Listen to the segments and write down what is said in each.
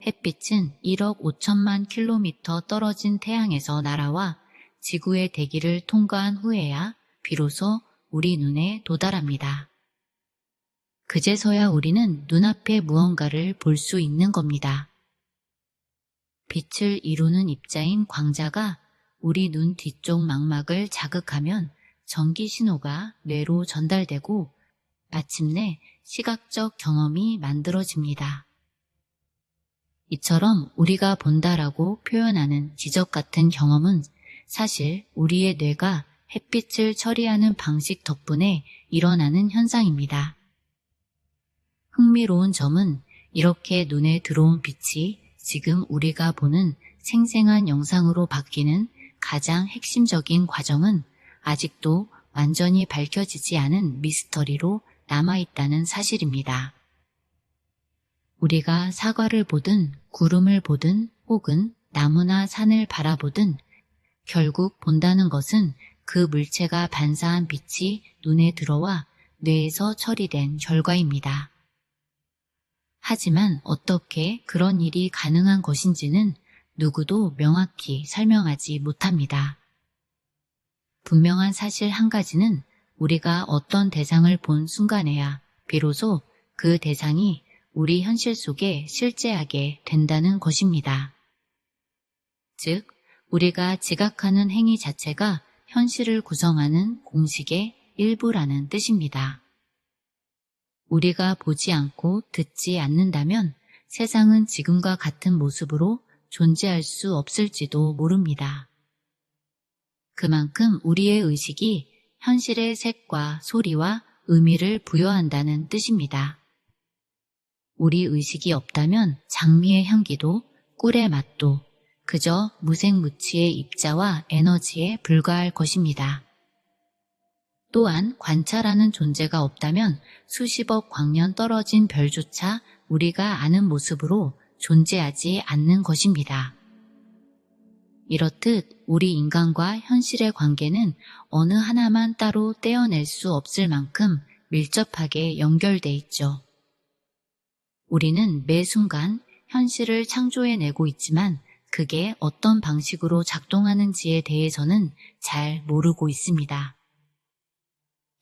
햇빛은 1억 5천만 킬로미터 떨어진 태양에서 날아와 지구의 대기를 통과한 후에야 비로소 우리 눈에 도달합니다. 그제서야 우리는 눈앞에 무언가를 볼 수 있는 겁니다. 빛을 이루는 입자인 광자가 우리 눈 뒤쪽 망막을 자극하면 전기 신호가 뇌로 전달되고 마침내 시각적 경험이 만들어집니다. 이처럼 우리가 본다라고 표현하는 지적 같은 경험은 사실 우리의 뇌가 햇빛을 처리하는 방식 덕분에 일어나는 현상입니다. 흥미로운 점은 이렇게 눈에 들어온 빛이 지금 우리가 보는 생생한 영상으로 바뀌는 가장 핵심적인 과정은 아직도 완전히 밝혀지지 않은 미스터리로 남아있다는 사실입니다. 우리가 사과를 보든 구름을 보든 혹은 나무나 산을 바라보든 결국 본다는 것은 그 물체가 반사한 빛이 눈에 들어와 뇌에서 처리된 결과입니다. 하지만 어떻게 그런 일이 가능한 것인지는 누구도 명확히 설명하지 못합니다. 분명한 사실 한 가지는 우리가 어떤 대상을 본 순간에야 비로소 그 대상이 우리 현실 속에 실제하게 된다는 것입니다. 즉, 우리가 지각하는 행위 자체가 현실을 구성하는 공식의 일부라는 뜻입니다. 우리가 보지 않고 듣지 않는다면 세상은 지금과 같은 모습으로 존재할 수 없을지도 모릅니다. 그만큼 우리의 의식이 현실의 색과 소리와 의미를 부여한다는 뜻입니다. 우리 의식이 없다면 장미의 향기도 꿀의 맛도 그저 무색무취의 입자와 에너지에 불과할 것입니다. 또한 관찰하는 존재가 없다면 수십억 광년 떨어진 별조차 우리가 아는 모습으로 존재하지 않는 것입니다. 이렇듯 우리 인간과 현실의 관계는 어느 하나만 따로 떼어낼 수 없을 만큼 밀접하게 연결돼 있죠. 우리는 매 순간 현실을 창조해내고 있지만 그게 어떤 방식으로 작동하는지에 대해서는 잘 모르고 있습니다.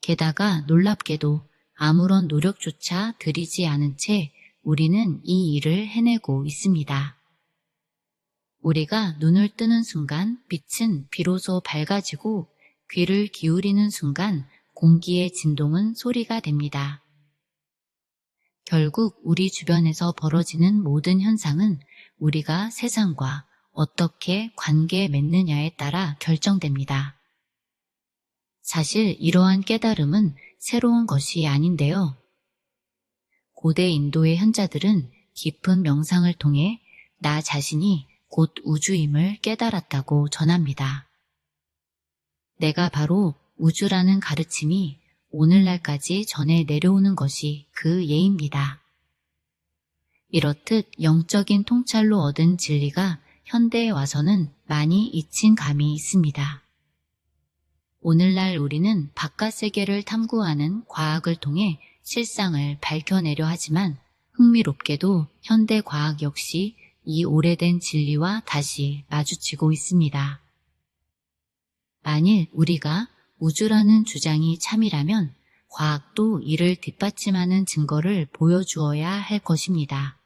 게다가 놀랍게도 아무런 노력조차 들이지 않은 채 우리는 이 일을 해내고 있습니다. 우리가 눈을 뜨는 순간 빛은 비로소 밝아지고 귀를 기울이는 순간 공기의 진동은 소리가 됩니다. 결국 우리 주변에서 벌어지는 모든 현상은 우리가 세상과 어떻게 관계 맺느냐에 따라 결정됩니다. 사실 이러한 깨달음은 새로운 것이 아닌데요. 고대 인도의 현자들은 깊은 명상을 통해 나 자신이 곧 우주임을 깨달았다고 전합니다. 내가 바로 우주라는 가르침이 오늘날까지 전해 내려오는 것이 그 예입니다. 이렇듯 영적인 통찰로 얻은 진리가 현대에 와서는 많이 잊힌 감이 있습니다. 오늘날 우리는 바깥 세계를 탐구하는 과학을 통해 실상을 밝혀내려 하지만 흥미롭게도 현대 과학 역시 이 오래된 진리와 다시 마주치고 있습니다. 만일 우리가 우주라는 주장이 참이라면 과학도 이를 뒷받침하는 증거를 보여주어야 할 것입니다.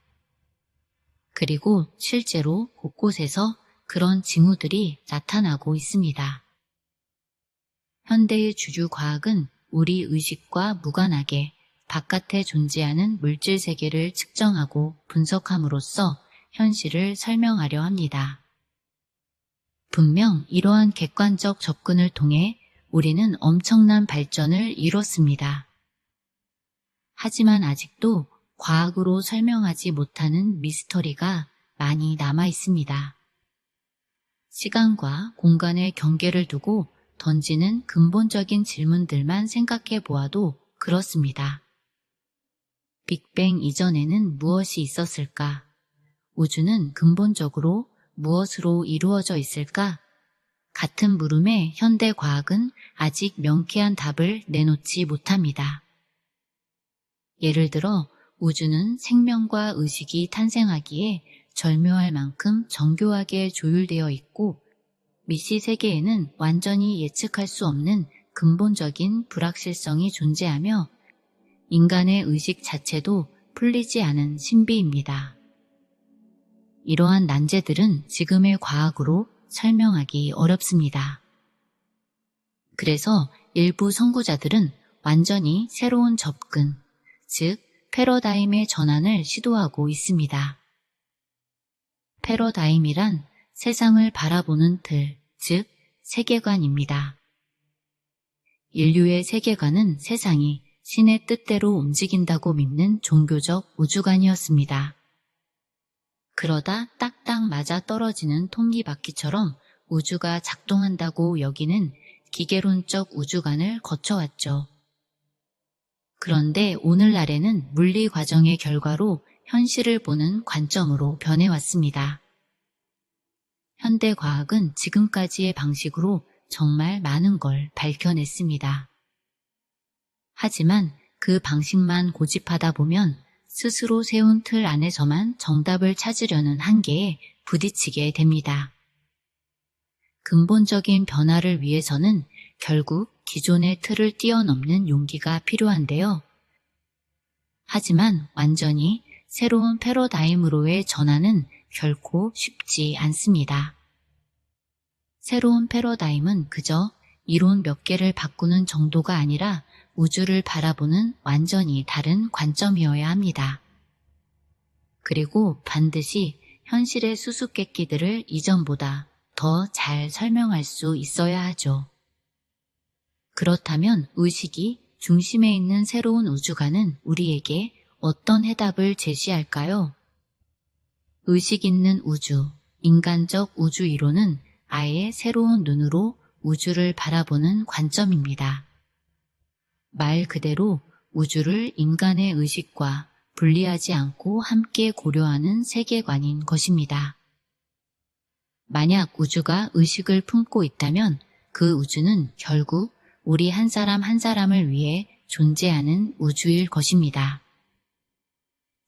그리고 실제로 곳곳에서 그런 징후들이 나타나고 있습니다. 현대의 주류 과학은 우리 의식과 무관하게 바깥에 존재하는 물질 세계를 측정하고 분석함으로써 현실을 설명하려 합니다. 분명 이러한 객관적 접근을 통해 우리는 엄청난 발전을 이뤘습니다. 하지만 아직도 과학으로 설명하지 못하는 미스터리가 많이 남아 있습니다. 시간과 공간의 경계를 두고 던지는 근본적인 질문들만 생각해 보아도 그렇습니다. 빅뱅 이전에는 무엇이 있었을까? 우주는 근본적으로 무엇으로 이루어져 있을까? 같은 물음에 현대 과학은 아직 명쾌한 답을 내놓지 못합니다. 예를 들어 우주는 생명과 의식이 탄생하기에 절묘할 만큼 정교하게 조율되어 있고 미시 세계에는 완전히 예측할 수 없는 근본적인 불확실성이 존재하며 인간의 의식 자체도 풀리지 않은 신비입니다. 이러한 난제들은 지금의 과학으로 설명하기 어렵습니다. 그래서 일부 선구자들은 완전히 새로운 접근, 즉 패러다임의 전환을 시도하고 있습니다. 패러다임이란 세상을 바라보는 틀, 즉 세계관입니다. 인류의 세계관은 세상이 신의 뜻대로 움직인다고 믿는 종교적 우주관이었습니다. 그러다 딱딱 맞아 떨어지는 톱니바퀴처럼 우주가 작동한다고 여기는 기계론적 우주관을 거쳐왔죠. 그런데 오늘날에는 물리 과정의 결과로 현실을 보는 관점으로 변해왔습니다. 현대 과학은 지금까지의 방식으로 정말 많은 걸 밝혀냈습니다. 하지만 그 방식만 고집하다 보면 스스로 세운 틀 안에서만 정답을 찾으려는 한계에 부딪히게 됩니다. 근본적인 변화를 위해서는 결국 기존의 틀을 뛰어넘는 용기가 필요한데요. 하지만 완전히 새로운 패러다임으로의 전환은 결코 쉽지 않습니다. 새로운 패러다임은 그저 이론 몇 개를 바꾸는 정도가 아니라 우주를 바라보는 완전히 다른 관점이어야 합니다. 그리고 반드시 현실의 수수께끼들을 이전보다 더 잘 설명할 수 있어야 하죠. 그렇다면 의식이 중심에 있는 새로운 우주관은 우리에게 어떤 해답을 제시할까요? 의식 있는 우주, 인간적 우주 이론은 아예 새로운 눈으로 우주를 바라보는 관점입니다. 말 그대로 우주를 인간의 의식과 분리하지 않고 함께 고려하는 세계관인 것입니다. 만약 우주가 의식을 품고 있다면 그 우주는 결국 우리 한 사람 한 사람을 위해 존재하는 우주일 것입니다.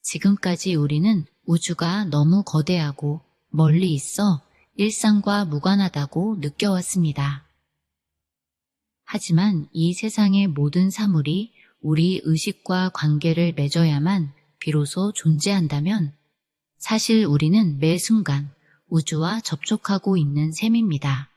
지금까지 우리는 우주가 너무 거대하고 멀리 있어 일상과 무관하다고 느껴왔습니다. 하지만 이 세상의 모든 사물이 우리 의식과 관계를 맺어야만 비로소 존재한다면 사실 우리는 매 순간 우주와 접촉하고 있는 셈입니다.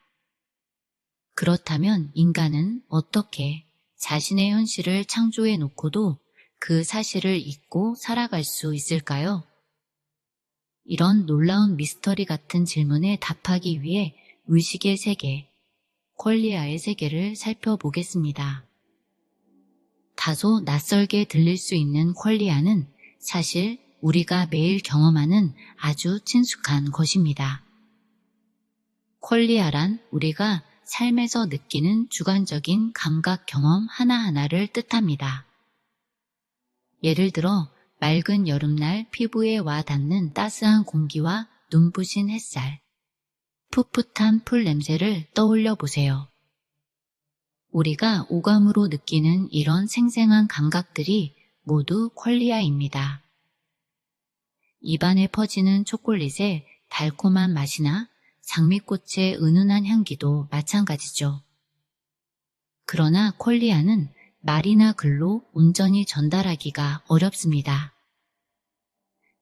그렇다면 인간은 어떻게 자신의 현실을 창조해 놓고도 그 사실을 잊고 살아갈 수 있을까요? 이런 놀라운 미스터리 같은 질문에 답하기 위해 의식의 세계, 퀄리아의 세계를 살펴보겠습니다. 다소 낯설게 들릴 수 있는 퀄리아는 사실 우리가 매일 경험하는 아주 친숙한 것입니다. 퀄리아란 우리가 삶에서 느끼는 주관적인 감각 경험 하나하나를 뜻합니다. 예를 들어 맑은 여름날 피부에 와 닿는 따스한 공기와 눈부신 햇살, 풋풋한 풀 냄새를 떠올려 보세요. 우리가 오감으로 느끼는 이런 생생한 감각들이 모두 퀄리아입니다. 입안에 퍼지는 초콜릿의 달콤한 맛이나 장미꽃의 은은한 향기도 마찬가지죠. 그러나 퀄리아는 말이나 글로 온전히 전달하기가 어렵습니다.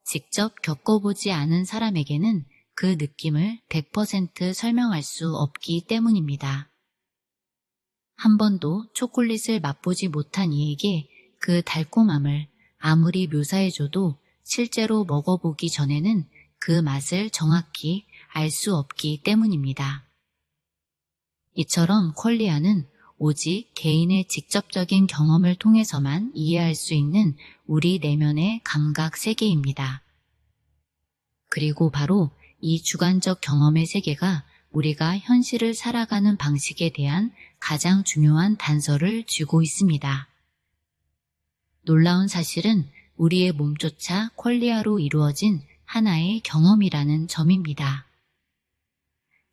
직접 겪어보지 않은 사람에게는 그 느낌을 100% 설명할 수 없기 때문입니다. 한 번도 초콜릿을 맛보지 못한 이에게 그 달콤함을 아무리 묘사해줘도 실제로 먹어보기 전에는 그 맛을 정확히 알 수 없기 때문입니다. 이처럼 퀄리아는 오직 개인의 직접적인 경험을 통해서만 이해할 수 있는 우리 내면의 감각 세계입니다. 그리고 바로 이 주관적 경험의 세계가 우리가 현실을 살아가는 방식에 대한 가장 중요한 단서를 쥐고 있습니다. 놀라운 사실은 우리의 몸조차 퀄리아로 이루어진 하나의 경험이라는 점입니다.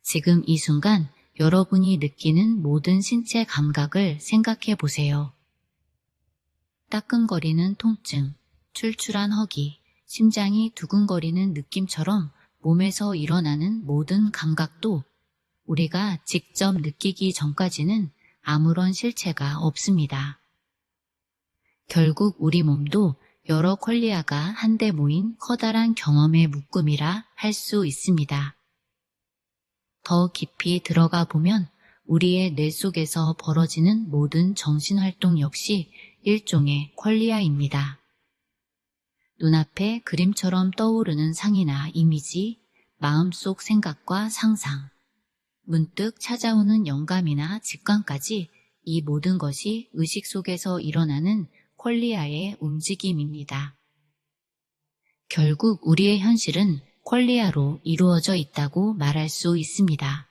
지금 이 순간 여러분이 느끼는 모든 신체 감각을 생각해 보세요. 따끔거리는 통증, 출출한 허기, 심장이 두근거리는 느낌처럼 몸에서 일어나는 모든 감각도 우리가 직접 느끼기 전까지는 아무런 실체가 없습니다. 결국 우리 몸도 여러 퀄리아가 한데 모인 커다란 경험의 묶음이라 할 수 있습니다. 더 깊이 들어가 보면 우리의 뇌 속에서 벌어지는 모든 정신활동 역시 일종의 퀄리아입니다. 눈앞에 그림처럼 떠오르는 상이나 이미지, 마음속 생각과 상상, 문득 찾아오는 영감이나 직감까지 이 모든 것이 의식 속에서 일어나는 퀄리아의 움직임입니다. 결국 우리의 현실은 퀄리아로 이루어져 있다고 말할 수 있습니다.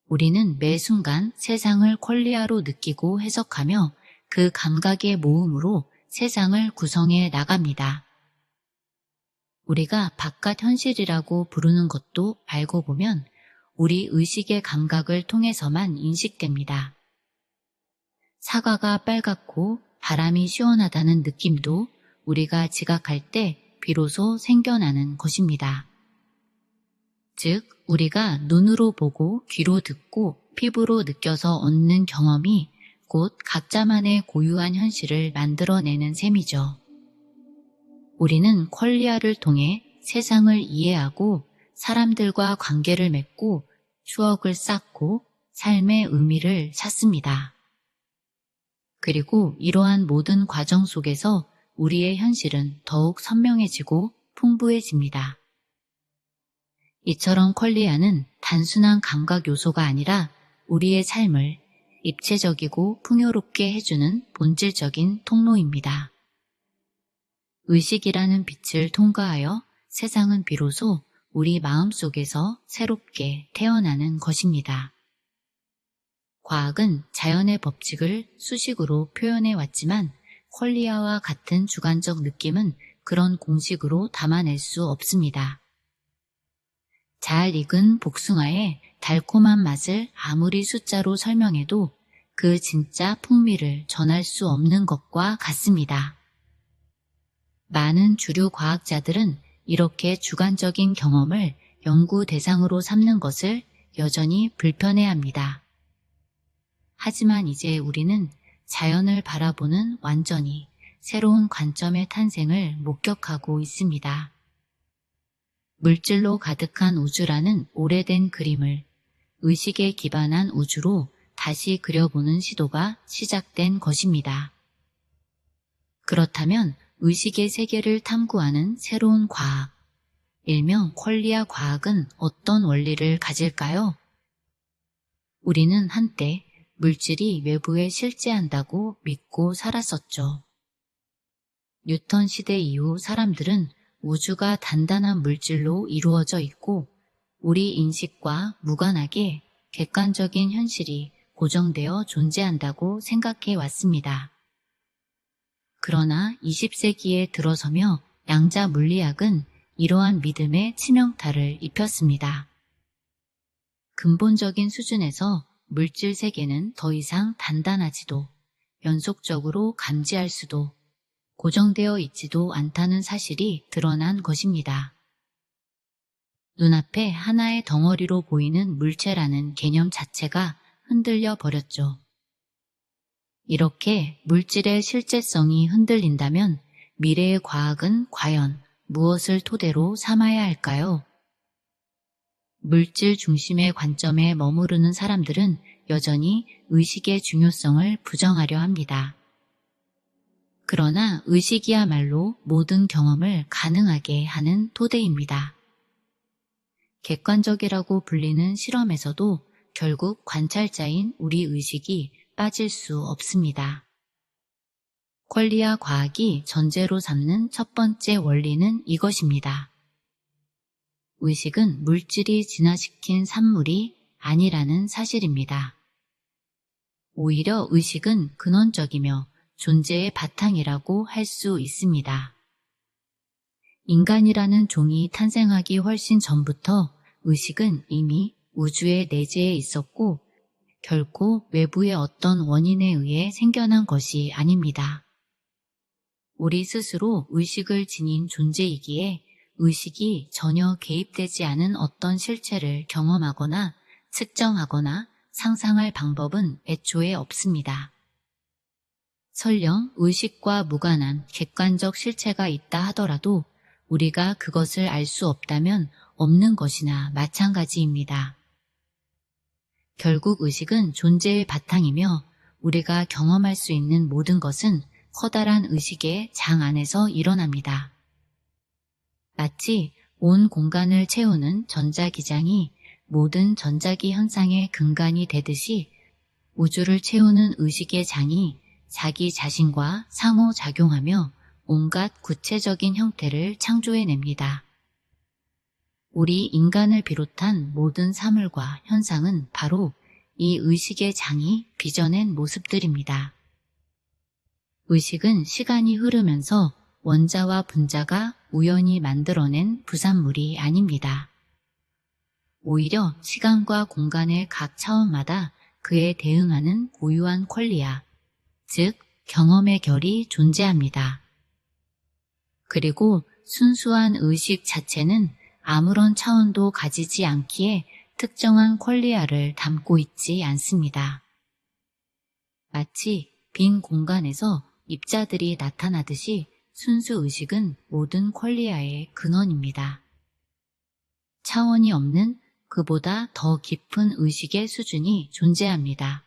우리는 매 순간 세상을 퀄리아로 느끼고 해석하며 그 감각의 모음으로 세상을 구성해 나갑니다. 우리가 바깥 현실이라고 부르는 것도 알고 보면 우리 의식의 감각을 통해서만 인식됩니다. 사과가 빨갛고 바람이 시원하다는 느낌도 우리가 지각할 때 비로소 생겨나는 것입니다. 즉, 우리가 눈으로 보고 귀로 듣고 피부로 느껴서 얻는 경험이 곧 각자만의 고유한 현실을 만들어내는 셈이죠. 우리는 퀄리아를 통해 세상을 이해하고 사람들과 관계를 맺고 추억을 쌓고 삶의 의미를 찾습니다. 그리고 이러한 모든 과정 속에서 우리의 현실은 더욱 선명해지고 풍부해집니다. 이처럼 퀄리아는 단순한 감각 요소가 아니라 우리의 삶을 입체적이고 풍요롭게 해주는 본질적인 통로입니다. 의식이라는 빛을 통과하여 세상은 비로소 우리 마음속에서 새롭게 태어나는 것입니다. 과학은 자연의 법칙을 수식으로 표현해 왔지만 퀄리아와 같은 주관적 느낌은 그런 공식으로 담아낼 수 없습니다. 잘 익은 복숭아의 달콤한 맛을 아무리 숫자로 설명해도 그 진짜 풍미를 전할 수 없는 것과 같습니다. 많은 주류 과학자들은 이렇게 주관적인 경험을 연구 대상으로 삼는 것을 여전히 불편해합니다. 하지만 이제 우리는 자연을 바라보는 완전히 새로운 관점의 탄생을 목격하고 있습니다. 물질로 가득한 우주라는 오래된 그림을 의식에 기반한 우주로 다시 그려보는 시도가 시작된 것입니다. 그렇다면 의식의 세계를 탐구하는 새로운 과학, 일명 퀄리아 과학은 어떤 원리를 가질까요? 우리는 한때 물질이 외부에 실제한다고 믿고 살았었죠. 뉴턴 시대 이후 사람들은 우주가 단단한 물질로 이루어져 있고 우리 인식과 무관하게 객관적인 현실이 고정되어 존재한다고 생각해 왔습니다. 그러나 20세기에 들어서며 양자 물리학은 이러한 믿음에 치명타를 입혔습니다. 근본적인 수준에서 물질 세계는 더 이상 단단하지도 연속적으로 감지할 수도 고정되어 있지도 않다는 사실이 드러난 것입니다. 눈앞에 하나의 덩어리로 보이는 물체라는 개념 자체가 흔들려 버렸죠. 이렇게 물질의 실제성이 흔들린다면 미래의 과학은 과연 무엇을 토대로 삼아야 할까요? 물질 중심의 관점에 머무르는 사람들은 여전히 의식의 중요성을 부정하려 합니다. 그러나 의식이야말로 모든 경험을 가능하게 하는 토대입니다. 객관적이라고 불리는 실험에서도 결국 관찰자인 우리 의식이 빠질 수 없습니다. 퀄리아 과학이 전제로 삼는 첫 번째 원리는 이것입니다. 의식은 물질이 진화시킨 산물이 아니라는 사실입니다. 오히려 의식은 근원적이며 존재의 바탕이라고 할 수 있습니다. 인간이라는 종이 탄생하기 훨씬 전부터 의식은 이미 우주의 내재해 있었고 결코 외부의 어떤 원인에 의해 생겨난 것이 아닙니다. 우리 스스로 의식을 지닌 존재이기에 의식이 전혀 개입되지 않은 어떤 실체를 경험하거나 측정하거나 상상할 방법은 애초에 없습니다. 설령 의식과 무관한 객관적 실체가 있다 하더라도 우리가 그것을 알 수 없다면 없는 것이나 마찬가지입니다. 결국 의식은 존재의 바탕이며 우리가 경험할 수 있는 모든 것은 커다란 의식의 장 안에서 일어납니다. 마치 온 공간을 채우는 전자기장이 모든 전자기 현상의 근간이 되듯이 우주를 채우는 의식의 장이 자기 자신과 상호작용하며 온갖 구체적인 형태를 창조해냅니다. 우리 인간을 비롯한 모든 사물과 현상은 바로 이 의식의 장이 빚어낸 모습들입니다. 의식은 시간이 흐르면서 원자와 분자가 우연히 만들어낸 부산물이 아닙니다. 오히려 시간과 공간의 각 차원마다 그에 대응하는 고유한 퀄리아, 즉 경험의 결이 존재합니다. 그리고 순수한 의식 자체는 아무런 차원도 가지지 않기에 특정한 퀄리아를 담고 있지 않습니다. 마치 빈 공간에서 입자들이 나타나듯이 순수 의식은 모든 퀄리아의 근원입니다. 차원이 없는 그보다 더 깊은 의식의 수준이 존재합니다.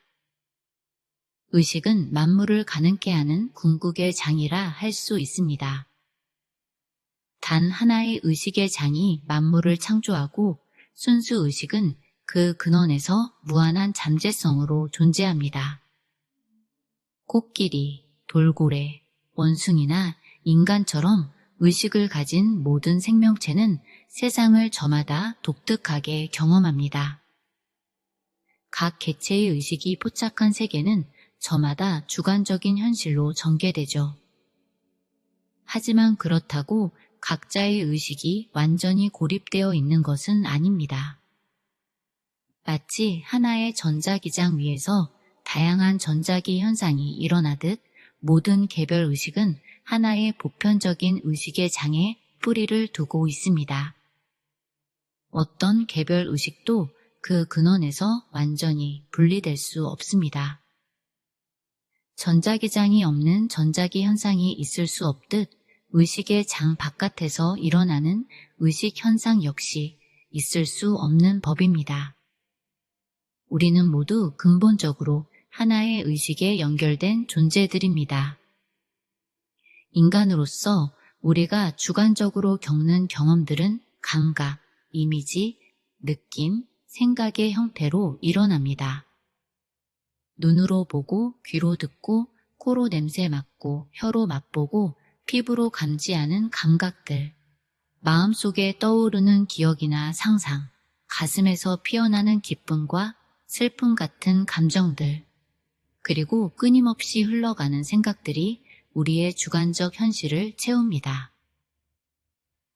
의식은 만물을 가능케 하는 궁극의 장이라 할 수 있습니다. 단 하나의 의식의 장이 만물을 창조하고 순수 의식은 그 근원에서 무한한 잠재성으로 존재합니다. 코끼리, 돌고래, 원숭이나 인간처럼 의식을 가진 모든 생명체는 세상을 저마다 독특하게 경험합니다. 각 개체의 의식이 포착한 세계는 저마다 주관적인 현실로 전개되죠. 하지만 그렇다고 각자의 의식이 완전히 고립되어 있는 것은 아닙니다. 마치 하나의 전자기장 위에서 다양한 전자기 현상이 일어나듯 모든 개별 의식은 하나의 보편적인 의식의 장에 뿌리를 두고 있습니다. 어떤 개별 의식도 그 근원에서 완전히 분리될 수 없습니다. 전자기장이 없는 전자기 현상이 있을 수 없듯 의식의 장 바깥에서 일어나는 의식 현상 역시 있을 수 없는 법입니다. 우리는 모두 근본적으로 하나의 의식에 연결된 존재들입니다. 인간으로서 우리가 주관적으로 겪는 경험들은 감각, 이미지, 느낌, 생각의 형태로 일어납니다. 눈으로 보고, 귀로 듣고, 코로 냄새 맡고, 혀로 맛보고, 피부로 감지하는 감각들, 마음속에 떠오르는 기억이나 상상, 가슴에서 피어나는 기쁨과 슬픔 같은 감정들, 그리고 끊임없이 흘러가는 생각들이 우리의 주관적 현실을 채웁니다.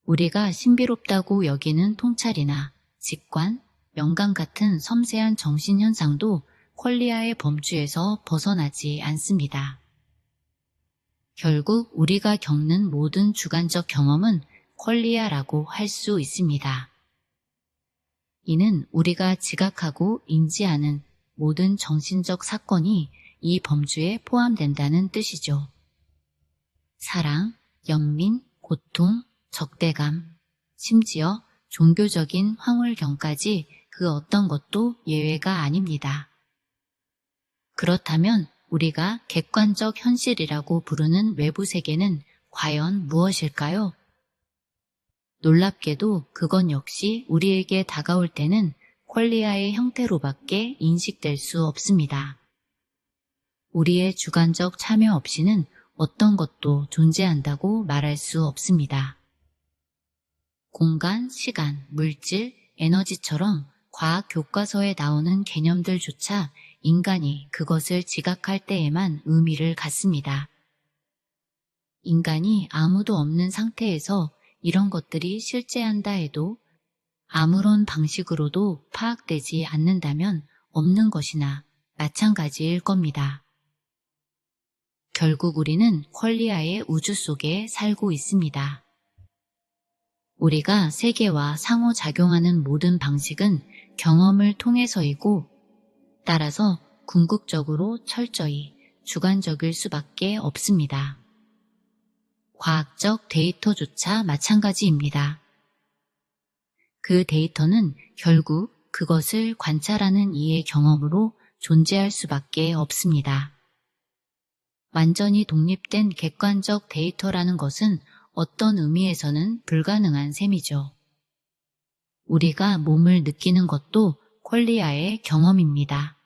우리가 신비롭다고 여기는 통찰이나 직관, 영감 같은 섬세한 정신현상도 퀄리아의 범주에서 벗어나지 않습니다. 결국 우리가 겪는 모든 주관적 경험은 퀄리아라고 할 수 있습니다. 이는 우리가 지각하고 인지하는 모든 정신적 사건이 이 범주에 포함된다는 뜻이죠. 사랑, 연민, 고통, 적대감, 심지어 종교적인 황홀경까지 그 어떤 것도 예외가 아닙니다. 그렇다면 우리가 객관적 현실이라고 부르는 외부 세계는 과연 무엇일까요? 놀랍게도 그건 역시 우리에게 다가올 때는 퀄리아의 형태로밖에 인식될 수 없습니다. 우리의 주관적 참여 없이는 어떤 것도 존재한다고 말할 수 없습니다. 공간, 시간, 물질, 에너지처럼 과학 교과서에 나오는 개념들조차 인간이 그것을 지각할 때에만 의미를 갖습니다. 인간이 아무도 없는 상태에서 이런 것들이 실제한다 해도 아무런 방식으로도 파악되지 않는다면 없는 것이나 마찬가지일 겁니다. 결국 우리는 퀄리아의 우주 속에 살고 있습니다. 우리가 세계와 상호작용하는 모든 방식은 경험을 통해서이고 따라서 궁극적으로 철저히 주관적일 수밖에 없습니다. 과학적 데이터조차 마찬가지입니다. 그 데이터는 결국 그것을 관찰하는 이의 경험으로 존재할 수밖에 없습니다. 완전히 독립된 객관적 데이터라는 것은 어떤 의미에서는 불가능한 셈이죠. 우리가 몸을 느끼는 것도 퀄리아의 경험입니다.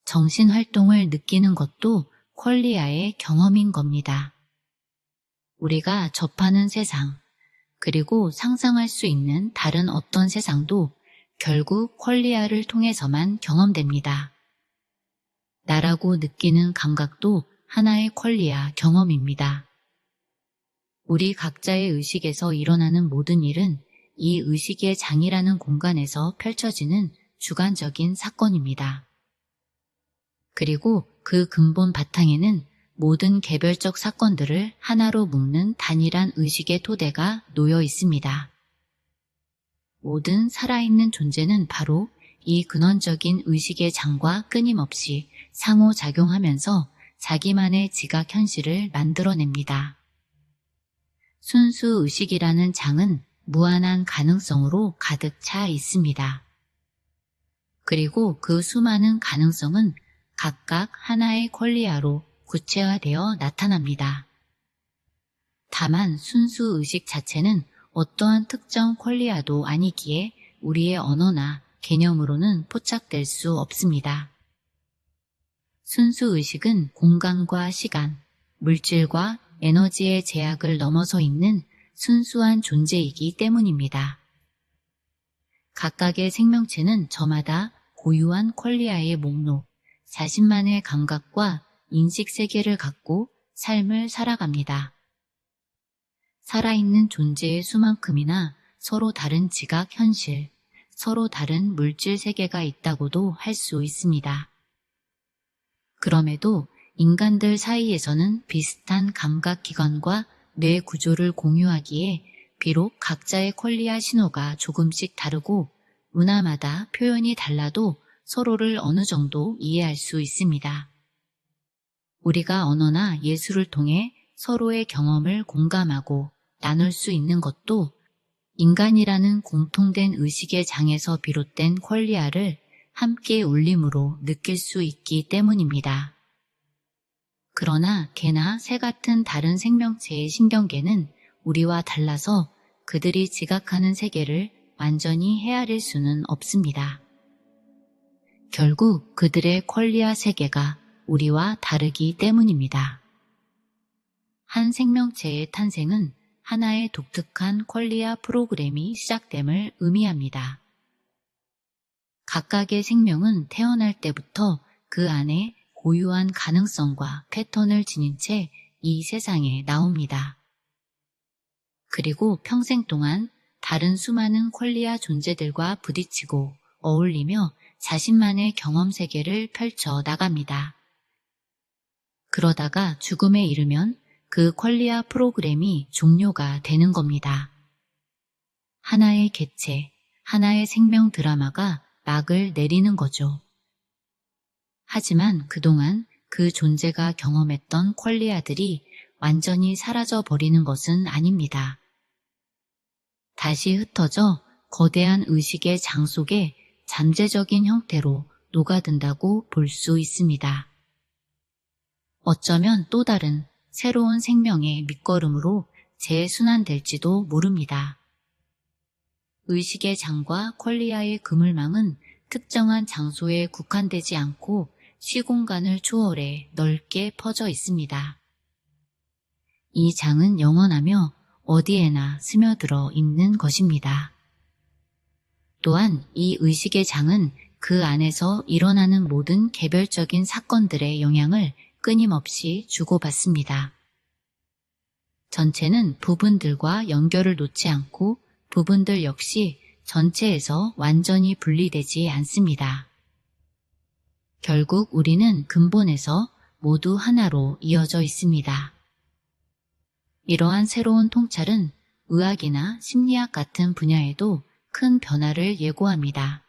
정신활동을 느끼는 것도 퀄리아의 경험인 겁니다. 우리가 접하는 세상, 그리고 상상할 수 있는 다른 어떤 세상도 결국 퀄리아를 통해서만 경험됩니다. 나라고 느끼는 감각도 하나의 퀄리아 경험입니다. 우리 각자의 의식에서 일어나는 모든 일은 이 의식의 장이라는 공간에서 펼쳐지는 주관적인 사건입니다. 그리고 그 근본 바탕에는 모든 개별적 사건들을 하나로 묶는 단일한 의식의 토대가 놓여 있습니다. 모든 살아있는 존재는 바로 이 근원적인 의식의 장과 끊임없이 상호작용하면서 자기만의 지각 현실을 만들어냅니다. 순수 의식이라는 장은 무한한 가능성으로 가득 차 있습니다. 그리고 그 수많은 가능성은 각각 하나의 퀄리아로 구체화되어 나타납니다. 다만 순수 의식 자체는 어떠한 특정 퀄리아도 아니기에 우리의 언어나 개념으로는 포착될 수 없습니다. 순수 의식은 공간과 시간, 물질과 에너지의 제약을 넘어서 있는 순수한 존재이기 때문입니다. 각각의 생명체는 저마다 고유한 퀄리아의 목록, 자신만의 감각과 인식 세계를 갖고 삶을 살아갑니다. 살아있는 존재의 수만큼이나 서로 다른 지각 현실, 서로 다른 물질 세계가 있다고도 할 수 있습니다. 그럼에도 인간들 사이에서는 비슷한 감각기관과 뇌 구조를 공유하기에 비록 각자의 퀄리아 신호가 조금씩 다르고 문화마다 표현이 달라도 서로를 어느 정도 이해할 수 있습니다. 우리가 언어나 예술을 통해 서로의 경험을 공감하고 나눌 수 있는 것도 인간이라는 공통된 의식의 장에서 비롯된 퀄리아를 함께 울림으로 느낄 수 있기 때문입니다. 그러나 개나 새 같은 다른 생명체의 신경계는 우리와 달라서 그들이 지각하는 세계를 완전히 헤아릴 수는 없습니다. 결국 그들의 퀄리아 세계가 우리와 다르기 때문입니다. 한 생명체의 탄생은 하나의 독특한 퀄리아 프로그램이 시작됨을 의미합니다. 각각의 생명은 태어날 때부터 그 안에 고유한 가능성과 패턴을 지닌 채 이 세상에 나옵니다. 그리고 평생 동안 다른 수많은 퀄리아 존재들과 부딪히고 어울리며 자신만의 경험 세계를 펼쳐 나갑니다. 그러다가 죽음에 이르면 그 퀄리아 프로그램이 종료가 되는 겁니다. 하나의 개체, 하나의 생명 드라마가 막을 내리는 거죠. 하지만 그동안 그 존재가 경험했던 퀄리아들이 완전히 사라져 버리는 것은 아닙니다. 다시 흩어져 거대한 의식의 장 속에 잠재적인 형태로 녹아든다고 볼 수 있습니다. 어쩌면 또 다른 새로운 생명의 밑거름으로 재순환될지도 모릅니다. 의식의 장과 퀄리아의 그물망은 특정한 장소에 국한되지 않고 시공간을 초월해 넓게 퍼져 있습니다. 이 장은 영원하며 어디에나 스며들어 있는 것입니다. 또한 이 의식의 장은 그 안에서 일어나는 모든 개별적인 사건들의 영향을 끊임없이 주고받습니다. 전체는 부분들과 연결을 놓지 않고 부분들 역시 전체에서 완전히 분리되지 않습니다. 결국 우리는 근본에서 모두 하나로 이어져 있습니다. 이러한 새로운 통찰은 의학이나 심리학 같은 분야에도 큰 변화를 예고합니다.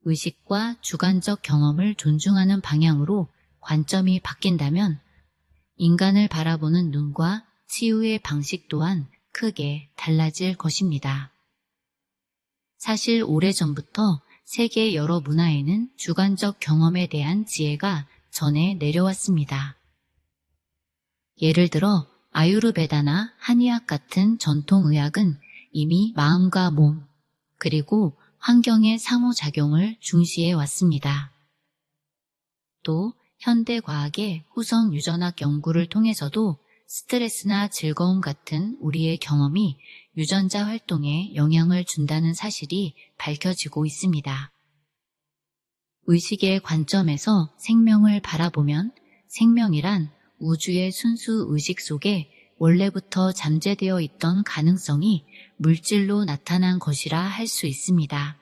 의식과 주관적 경험을 존중하는 방향으로 관점이 바뀐다면 인간을 바라보는 눈과 치유의 방식 또한 크게 달라질 것입니다. 사실 오래전부터 세계 여러 문화에는 주관적 경험에 대한 지혜가 전해 내려왔습니다. 예를 들어 아유르베다나 한의학 같은 전통의학은 이미 마음과 몸, 그리고 환경의 상호작용을 중시해 왔습니다. 또 현대과학의 후성 유전학 연구를 통해서도 스트레스나 즐거움 같은 우리의 경험이 유전자 활동에 영향을 준다는 사실이 밝혀지고 있습니다. 의식의 관점에서 생명을 바라보면 생명이란 우주의 순수 의식 속에 원래부터 잠재되어 있던 가능성이 물질로 나타난 것이라 할 수 있습니다.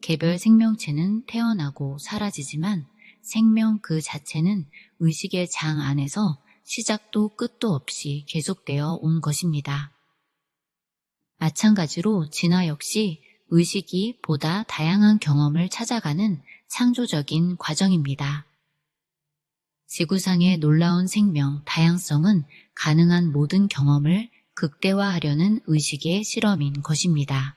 개별 생명체는 태어나고 사라지지만 생명 그 자체는 의식의 장 안에서 시작도 끝도 없이 계속되어 온 것입니다. 마찬가지로 진화 역시 의식이 보다 다양한 경험을 찾아가는 창조적인 과정입니다. 지구상의 놀라운 생명, 다양성은 가능한 모든 경험을 극대화하려는 의식의 실험인 것입니다.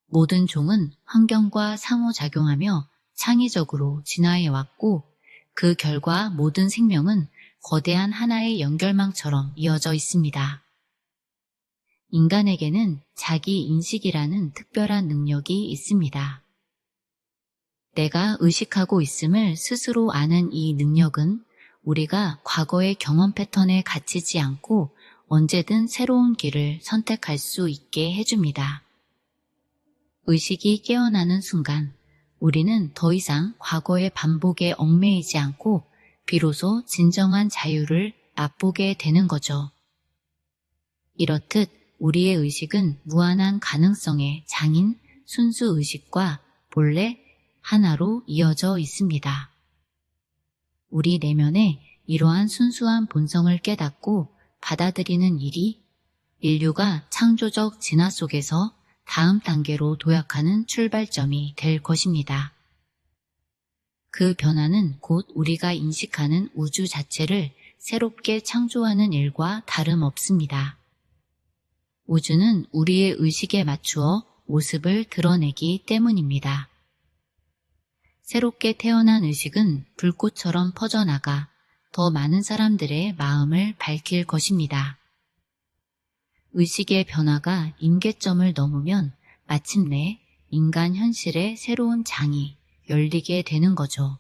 모든 종은 환경과 상호작용하며 창의적으로 진화해왔고 그 결과 모든 생명은 거대한 하나의 연결망처럼 이어져 있습니다. 인간에게는 자기 인식이라는 특별한 능력이 있습니다. 내가 의식하고 있음을 스스로 아는 이 능력은 우리가 과거의 경험 패턴에 갇히지 않고 언제든 새로운 길을 선택할 수 있게 해줍니다. 의식이 깨어나는 순간 우리는 더 이상 과거의 반복에 얽매이지 않고 비로소 진정한 자유를 맛보게 되는 거죠. 이렇듯 우리의 의식은 무한한 가능성의 장인 순수 의식과 본래 하나로 이어져 있습니다. 우리 내면에 이러한 순수한 본성을 깨닫고 받아들이는 일이 인류가 창조적 진화 속에서 다음 단계로 도약하는 출발점이 될 것입니다. 그 변화는 곧 우리가 인식하는 우주 자체를 새롭게 창조하는 일과 다름없습니다. 우주는 우리의 의식에 맞추어 모습을 드러내기 때문입니다. 새롭게 태어난 의식은 불꽃처럼 퍼져나가 더 많은 사람들의 마음을 밝힐 것입니다. 의식의 변화가 임계점을 넘으면 마침내 인간 현실의 새로운 장이 열리게 되는 거죠.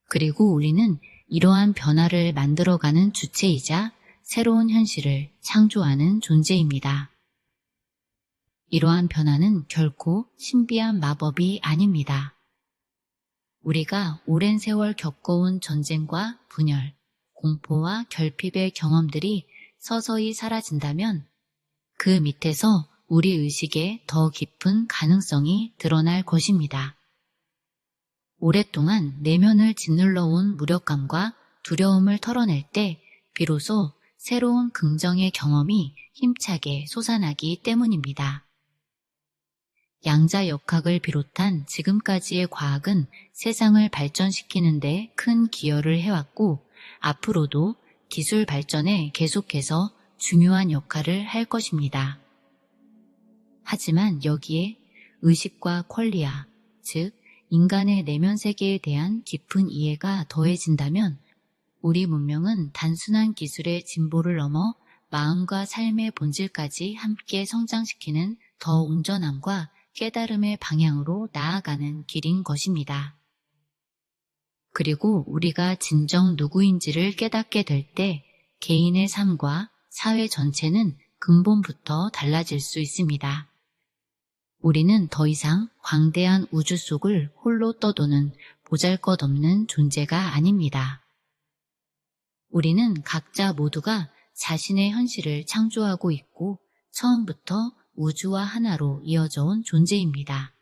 그리고 우리는 이러한 변화를 만들어가는 주체이자 새로운 현실을 창조하는 존재입니다. 이러한 변화는 결코 신비한 마법이 아닙니다. 우리가 오랜 세월 겪어온 전쟁과 분열, 공포와 결핍의 경험들이 서서히 사라진다면 그 밑에서 우리 의식의 더 깊은 가능성이 드러날 것입니다. 오랫동안 내면을 짓눌러온 무력감과 두려움을 털어낼 때 비로소 새로운 긍정의 경험이 힘차게 솟아나기 때문입니다. 양자역학을 비롯한 지금까지의 과학은 세상을 발전시키는 데 큰 기여를 해왔고 앞으로도 기술 발전에 계속해서 중요한 역할을 할 것입니다. 하지만 여기에 의식과 퀄리아, 즉 인간의 내면 세계에 대한 깊은 이해가 더해진다면 우리 문명은 단순한 기술의 진보를 넘어 마음과 삶의 본질까지 함께 성장시키는 더 온전함과 깨달음의 방향으로 나아가는 길인 것입니다. 그리고 우리가 진정 누구인지를 깨닫게 될 때 개인의 삶과 사회 전체는 근본부터 달라질 수 있습니다. 우리는 더 이상 광대한 우주 속을 홀로 떠도는 보잘것없는 존재가 아닙니다. 우리는 각자 모두가 자신의 현실을 창조하고 있고 처음부터 우주와 하나로 이어져 온 존재입니다.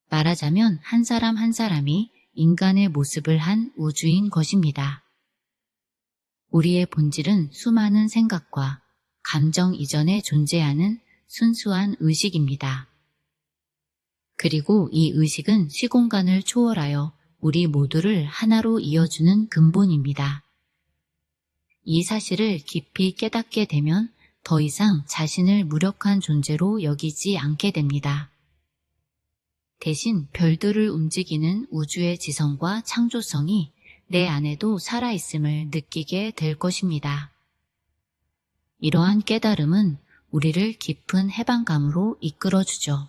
말하자면 한 사람 한 사람이 인간의 모습을 한 우주인 것입니다. 우리의 본질은 수많은 생각과 감정 이전에 존재하는 순수한 의식입니다. 그리고 이 의식은 시공간을 초월하여 우리 모두를 하나로 이어주는 근본입니다. 이 사실을 깊이 깨닫게 되면 더 이상 자신을 무력한 존재로 여기지 않게 됩니다. 대신 별들을 움직이는 우주의 지성과 창조성이 내 안에도 살아있음을 느끼게 될 것입니다. 이러한 깨달음은 우리를 깊은 해방감으로 이끌어주죠.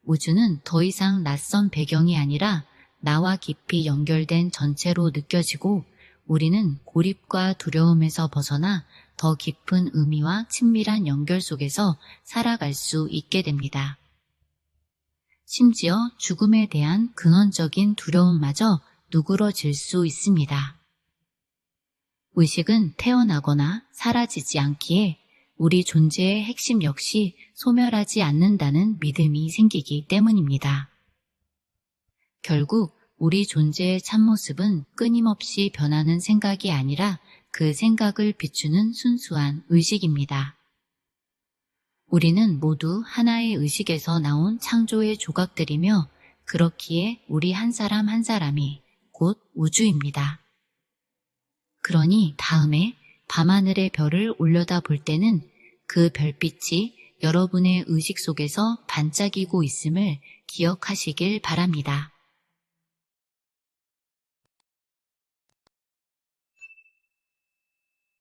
우주는 더 이상 낯선 배경이 아니라 나와 깊이 연결된 전체로 느껴지고 우리는 고립과 두려움에서 벗어나 더 깊은 의미와 친밀한 연결 속에서 살아갈 수 있게 됩니다. 심지어 죽음에 대한 근원적인 두려움마저 누그러질 수 있습니다. 의식은 태어나거나 사라지지 않기에 우리 존재의 핵심 역시 소멸하지 않는다는 믿음이 생기기 때문입니다. 결국 우리 존재의 참모습은 끊임없이 변하는 생각이 아니라 그 생각을 비추는 순수한 의식입니다. 우리는 모두 하나의 의식에서 나온 창조의 조각들이며 그렇기에 우리 한 사람 한 사람이 곧 우주입니다. 그러니 다음에 밤하늘의 별을 올려다볼 때는 그 별빛이 여러분의 의식 속에서 반짝이고 있음을 기억하시길 바랍니다.